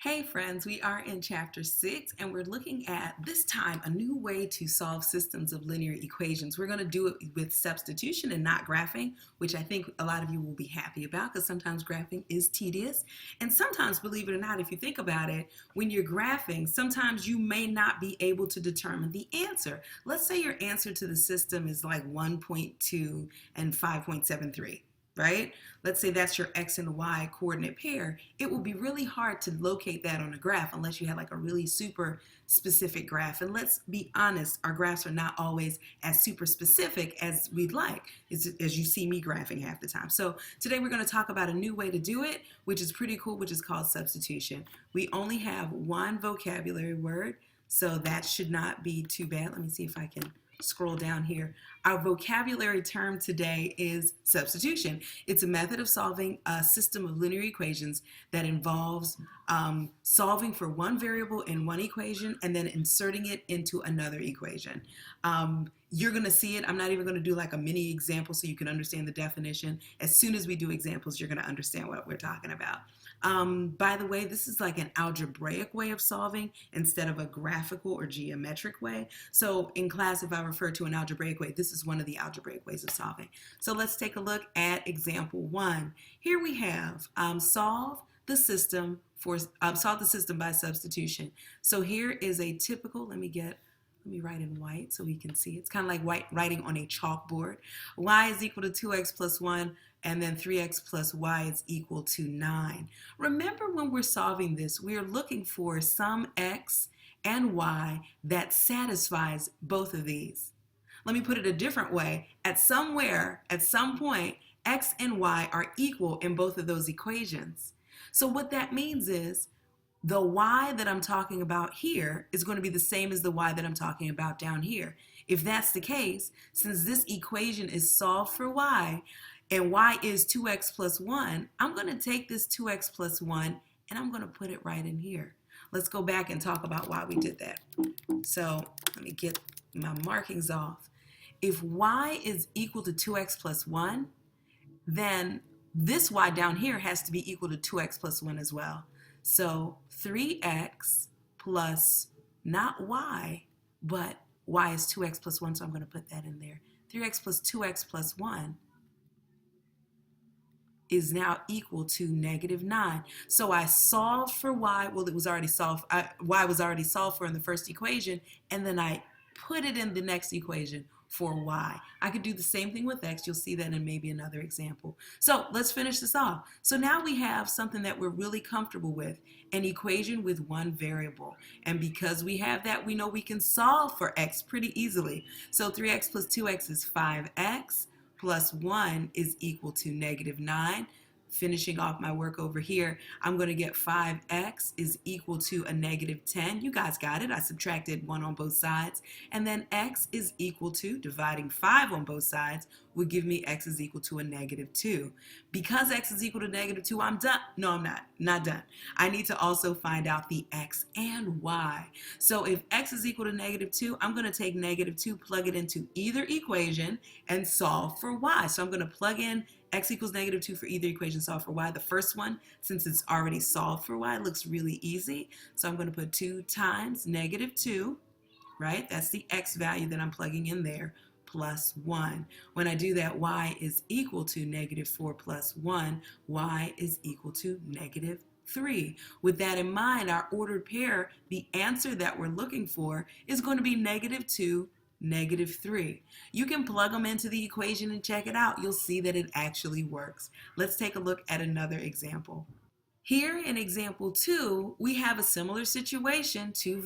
Hey friends, we are in chapter 6 and we're looking at this time a new way to solve systems of linear equations. We're going to do it with substitution and not graphing, which I think a lot of you will be happy about because sometimes graphing is tedious. And sometimes, believe it or not, if you think about it, when you're graphing, sometimes you may not be able to determine the answer. Let's say your answer to the system is like 1.2 and 5.73. Right? Let's say that's your X and Y coordinate pair. It will be really hard to locate that on a graph unless you have like a really super specific graph. And let's be honest, our graphs are not always as super specific as we'd like, as you see me graphing half the time. So today we're going to talk about a new way to do it, which is pretty cool, which is called substitution. We only have one vocabulary word, so that should not be too bad. Let me see if I can scroll down here. Our vocabulary term today is substitution. It's a method of solving a system of linear equations that involves solving for one variable in one equation and then inserting it into another equation. You're going to see it. I'm not even going to do like a mini example so you can understand the definition. As soon as we do examples, you're going to understand what we're talking about. By the way, this is like an algebraic way of solving instead of a graphical or geometric way. So in class, if I refer to an algebraic way, this is one of the algebraic ways of solving. So let's take a look at example 1. Here we have solve the system by substitution. So here is a typical, let me write in white so we can see. It's kind of like writing on a chalkboard. Y is equal to 2x plus 1, and then 3x plus y is equal to 9. Remember, when we're solving this, we are looking for some x and y that satisfies both of these. Let me put it a different way. At some point, x and y are equal in both of those equations. So what that means is the y that I'm talking about here is going to be the same as the y that I'm talking about down here. If that's the case, since this equation is solved for y, and y is 2x plus 1, I'm going to take this 2x plus 1 and I'm going to put it right in here. Let's go back and talk about why we did that. So let me get my markings off. If y is equal to 2x plus 1, then this y down here has to be equal to 2x plus 1 as well. So 3x plus, not y, but y is 2x plus 1, so I'm going to put that in there. 3x plus 2x plus 1 is now equal to negative 9. So I solved for y. Well, it was already solved. Y was already solved for in the first equation, and then I put it in the next equation for y. I could do the same thing with x. You'll see that in maybe another example. So let's finish this off. So now we have something that we're really comfortable with, an equation with one variable. And because we have that, we know we can solve for x pretty easily. So 3x plus 2x is 5x. Plus 1 is equal to negative 9. Finishing off my work over here, I'm going to get 5x is equal to a negative 10. You guys got it. I subtracted 1 on both sides. And then x is equal to, dividing 5 on both sides, would give me x is equal to a negative 2. Because x is equal to negative 2, I'm done. No, I'm not done. I need to also find out the x and y. So if x is equal to negative 2, I'm going to take negative 2, plug it into either equation, and solve for y. So I'm going to plug in x equals negative 2 for either equation, solve for y. The first one, since it's already solved for y, looks really easy. So I'm going to put 2 times negative 2, right? That's the x value that I'm plugging in there, plus 1. When I do that, y is equal to negative 4 plus 1. Y is equal to negative 3. With that in mind, our ordered pair, the answer that we're looking for is going to be negative 2, negative 3. You can plug them into the equation and check it out. You'll see that it actually works. Let's take a look at another example. Here in example 2, we have a similar situation, two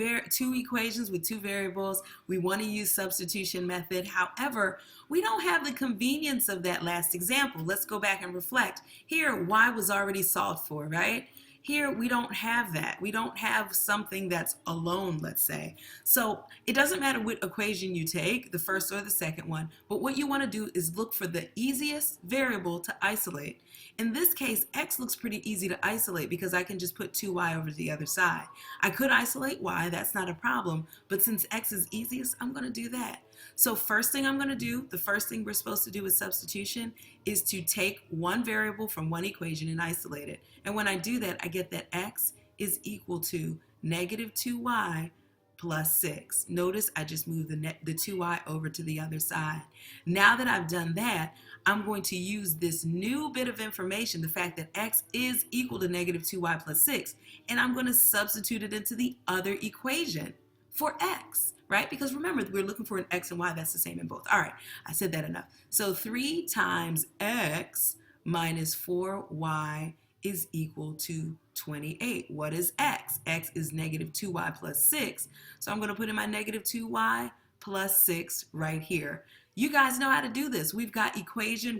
equations with two variables. We want to use substitution method. However, we don't have the convenience of that last example. Let's go back and reflect. Here, y was already solved for, right? Here, we don't have that. We don't have something that's alone, let's say. So it doesn't matter what equation you take, the first or the second one, but what you want to do is look for the easiest variable to isolate. In this case, x looks pretty easy to isolate because I can just put 2y over to the other side. I could isolate y, that's not a problem, but since x is easiest, I'm going to do that. So first thing I'm going to do, the first thing we're supposed to do with substitution is to take one variable from one equation and isolate it. And when I do that, I get that x is equal to negative 2y plus 6. Notice I just moved the 2y over to the other side. Now that I've done that, I'm going to use this new bit of information, the fact that x is equal to negative 2y plus 6, and I'm going to substitute it into the other equation for x, right? Because remember, we're looking for an x and y that's the same in both. All right, I said that enough. So 3 times x minus 4y is equal to 28. What is x? X is negative 2y plus 6. So I'm going to put in my negative 2y plus 6 right here. You guys know how to do this. We've got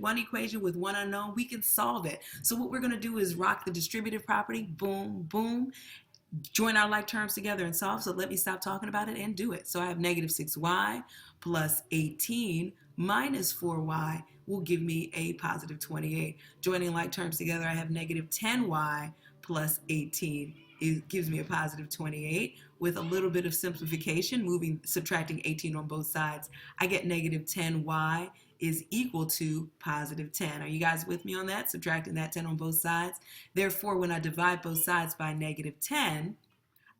one equation with one unknown. We can solve it. So what we're going to do is rock the distributive property. Boom, boom. Join our like terms together and solve. So let me stop talking about it and do it. So I have negative 6y plus 18 minus 4y will give me a positive 28. Joining like terms together, I have negative 10y plus 18. It gives me a positive 28. With a little bit of simplification, subtracting 18 on both sides, I get negative 10y is equal to positive 10. Are you guys with me on that? Subtracting that 10 on both sides. Therefore, when I divide both sides by negative 10,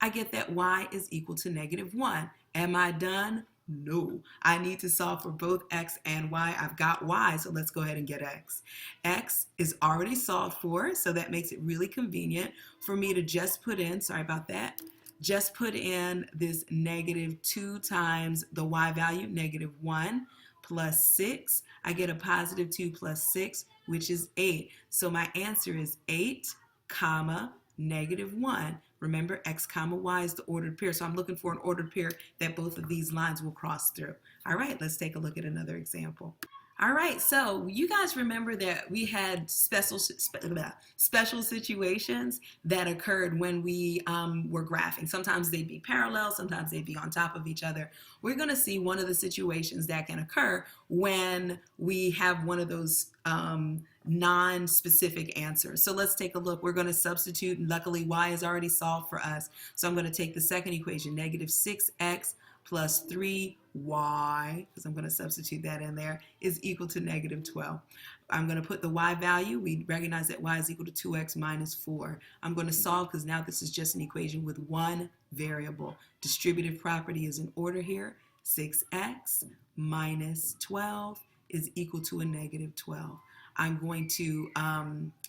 I get that y is equal to negative 1. Am I done? No. I need to solve for both x and y. I've got y, so let's go ahead and get x. X is already solved for, so that makes it really convenient for me to just put in, sorry about that, just put in this negative 2 times the y value, negative 1, plus 6. I get a positive 2 plus 6, which is 8. So my answer is 8, comma, negative 1. Remember, x comma y is the ordered pair, so I'm looking for an ordered pair that both of these lines will cross through. All right, let's take a look at another example. All right, so you guys remember that we had special situations that occurred when we were graphing. Sometimes they'd be parallel, sometimes they'd be on top of each other. We're going to see one of the situations that can occur when we have one of those non-specific answers. So let's take a look. We're going to substitute, and luckily y is already solved for us. So I'm going to take the second equation, negative 6x plus 3y, because I'm going to substitute that in there, is equal to negative 12. I'm going to put the y value. We recognize that y is equal to 2x minus 4. I'm going to solve because now this is just an equation with one variable. Distributive property is in order here. 6x minus 12 is equal to a negative 12. I'm going to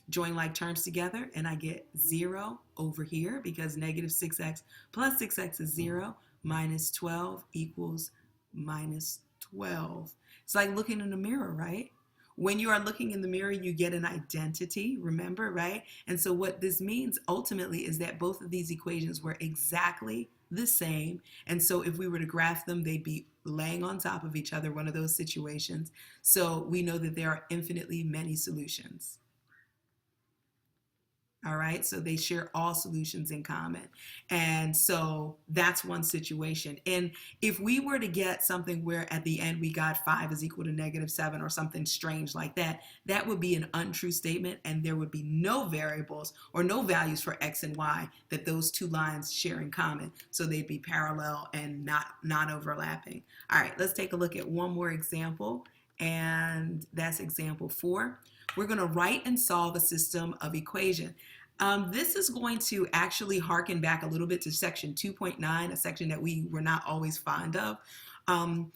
join like terms together, and I get 0 over here because negative 6x plus 6x is 0. Minus 12 equals minus 12. It's like looking in a mirror, right? When you are looking in the mirror, you get an identity, remember, right? And so what this means ultimately is that both of these equations were exactly the same. And so if we were to graph them, they'd be laying on top of each other, one of those situations. So we know that there are infinitely many solutions. All right, so they share all solutions in common. And so that's one situation. And if we were to get something where at the end we got 5 is equal to negative 7 or something strange like that, that would be an untrue statement, and there would be no variables or no values for x and y that those two lines share in common. So they'd be parallel and not overlapping. All right, let's take a look at one more example, and that's example 4. We're going to write and solve a system of equation. This is going to actually harken back a little bit to section 2.9, a section that we were not always fond of.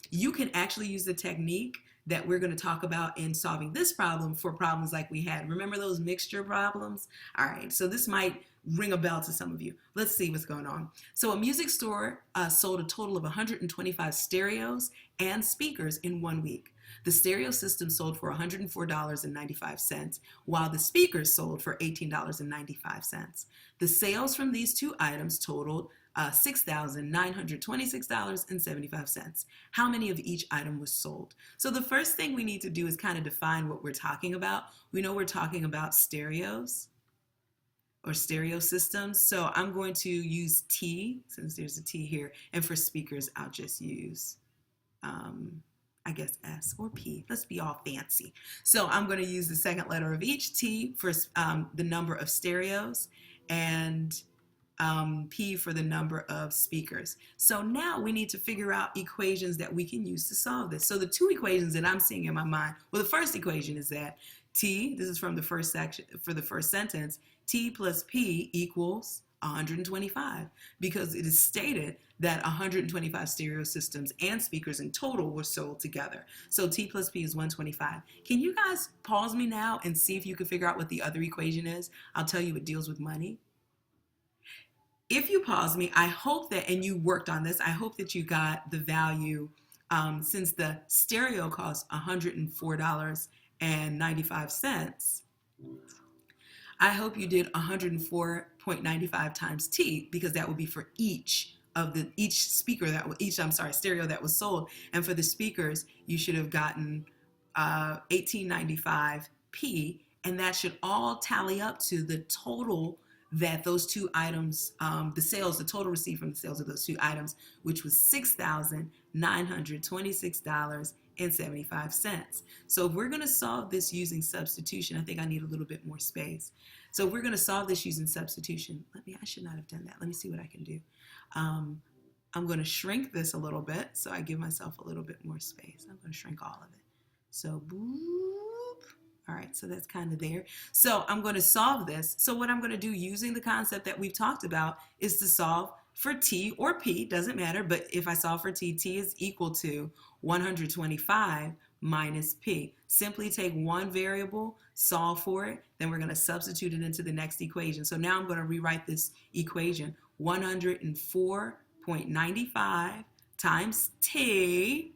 You can actually use the technique that we're going to talk about in solving this problem for problems like we had. Remember those mixture problems? All right, so this might ring a bell to some of you. Let's see what's going on. So a music store sold a total of 125 stereos and speakers in 1 week. The stereo system sold for $104.95, while the speakers sold for $18.95. The sales from these two items totaled $6,926.75. How many of each item was sold? So the first thing we need to do is kind of define what we're talking about. We know we're talking about stereos or stereo systems. So I'm going to use T, since there's a T here, and for speakers, I'll just use I guess S or P. Let's be all fancy. So I'm going to use the second letter of each, T for the number of stereos, and P for the number of speakers. So now we need to figure out equations that we can use to solve this. So the two equations that I'm seeing in my mind, well, the first equation is that T, this is from the first section, for the first sentence, T plus P equals 125, because it is stated that 125 stereo systems and speakers in total were sold together. So T plus P is 125. Can you guys pause me now and see if you can figure out what the other equation is? I'll tell you it deals with money. If you pause me, I hope that, and you worked on this, I hope that you got the value, since the stereo costs $104.95. I hope you did 104.95 times T, because that would be for each speaker stereo that was sold. And for the speakers, you should have gotten 1895 P, and that should all tally up to the total that those two items, the total received from the sales of those two items, which was $6,926.75. So if we're going to solve this using substitution, I think I need a little bit more space. So if we're going to solve this using substitution, I should not have done that. Let me see what I can do. I'm going to shrink this a little bit, so I give myself a little bit more space. I'm going to shrink all of it. So boop. All right, so that's kind of there. So I'm going to solve this. So what I'm going to do using the concept that we've talked about is to solve for T or P, doesn't matter, but if I solve for T, T is equal to 125 minus P. Simply take one variable, solve for it, then we're going to substitute it into the next equation. So now I'm going to rewrite this equation, 104.95 times T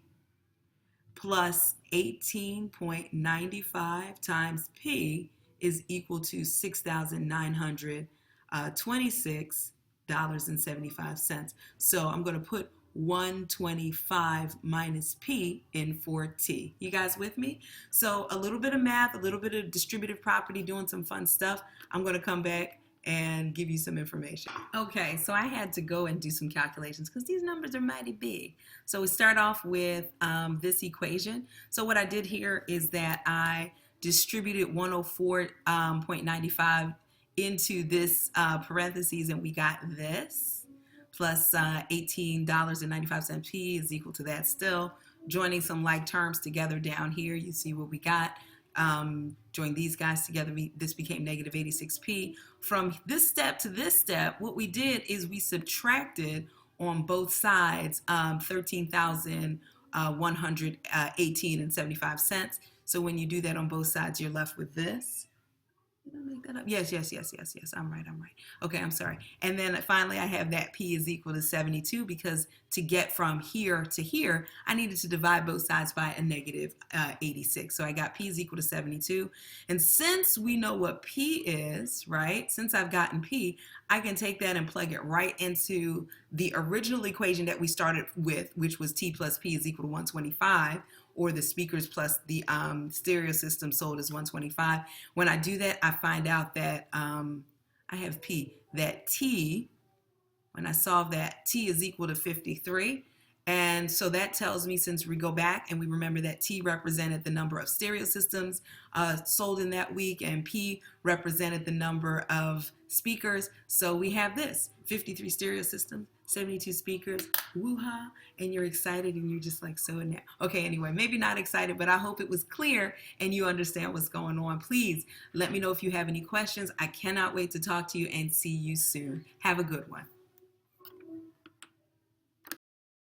plus 18.95 times P is equal to $6,926.75. So I'm going to put 125 minus P in for T. You guys with me? So a little bit of math, a little bit of distributive property, doing some fun stuff. I'm going to come back and give you some information. Okay, so I had to go and do some calculations because these numbers are mighty big. So we start off with this equation. So what I did here is that I distributed 104.95 into this parentheses, and we got this plus $18.95 P is equal to that still. Joining some like terms together down here, you see what we got. Join these guys together, this became negative 86P. From this step to this step, what we did is we subtracted on both sides 13,118.75. So when you do that on both sides, you're left with this. Did I make that up? Yes. I'm right. Okay, I'm sorry. And then finally, I have that P is equal to 72, because to get from here to here, I needed to divide both sides by a negative 86. So I got P is equal to 72. And since we know what P is, right, since I've gotten P, I can take that and plug it right into the original equation that we started with, which was T plus P is equal to 125, or the speakers plus the stereo system sold as 125. When I do that, I find out that I have P, that T, when I solve that, T is equal to 53. And so that tells me, since we go back and we remember that T represented the number of stereo systems sold in that week, and P represented the number of speakers. So we have this, 53 stereo systems, 72 speakers, woo-ha, and you're excited and you're just like so in there. Okay, anyway, maybe not excited, but I hope it was clear and you understand what's going on. Please let me know if you have any questions. I cannot wait to talk to you and see you soon. Have a good one.